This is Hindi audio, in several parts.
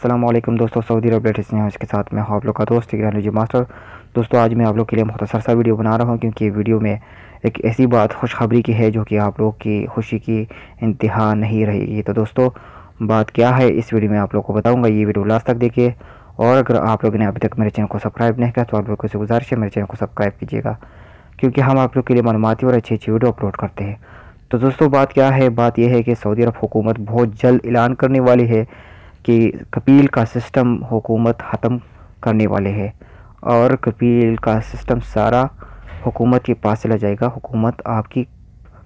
अस्सलाम वालेकुम दोस्तों, सऊदी अरब लेटेस्ट न्यूज़ के साथ मैं हूं आप लोग का दोस्त टेक्नोलॉजी मास्टर। दोस्तों आज मैं आप लोग के लिए मुख्तसर सा वीडियो बना रहा हूं क्योंकि ये वीडियो में एक ऐसी बात खुशखबरी की है जो कि आप लोग की खुशी की इंतहा नहीं रहेगी। तो दोस्तों बात क्या है इस वीडियो में आप लोग को बताऊँगा, ये वीडियो लास्ट तक देखिए। और अगर आप लोगों ने अभी तक मेरे चैनल को सब्सक्राइब नहीं किया तो आप लोगों से गुजारिश है मेरे चैनल को सब्सक्राइब कीजिएगा, क्योंकि हम आप लोग के लिए मालूमाती और अच्छी अच्छी वीडियो अपलोड करते हैं। तो दोस्तों बात क्या है, बात यह है कि सऊदी अरब हुकूमत बहुत जल्द ऐलान करने वाली है कि कफील का सिस्टम हुकूमत ख़त्म करने वाले है और कफील का सिस्टम सारा हुकूमत के पास चला जाएगा। हुकूमत आपकी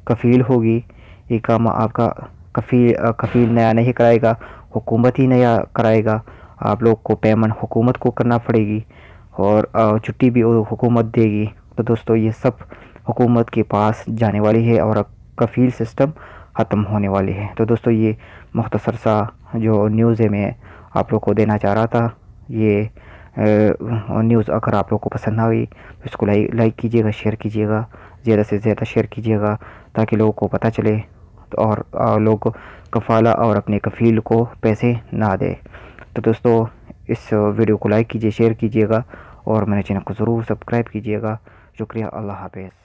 कफील होगी, ये काम आपका कफील नया नहीं कराएगा, हुकूमत ही नया कराएगा। आप लोग को पेमेंट हुकूमत को करना पड़ेगी और छुट्टी भी हुकूमत देगी। तो दोस्तों ये सब हुकूमत के पास जाने वाली है और कफील सिस्टम ख़त्म होने वाली है। तो दोस्तों ये मुख्तसर सा जो न्यूज़ है मैं आप लोग को देना चाह रहा था। ये न्यूज़ अगर आप लोग को पसंद आई तो इसको लाइक कीजिएगा, शेयर कीजिएगा, ज़्यादा से ज़्यादा शेयर कीजिएगा ताकि लोगों को पता चले तो और लोग कफ़ाला और अपने कफ़ील को पैसे ना दे। तो दोस्तों इस वीडियो को लाइक कीजिए, शेयर कीजिएगा और मेरे चैनल को ज़रूर सब्सक्राइब कीजिएगा। शुक्रिया, अल्लाह हाफ़िज़।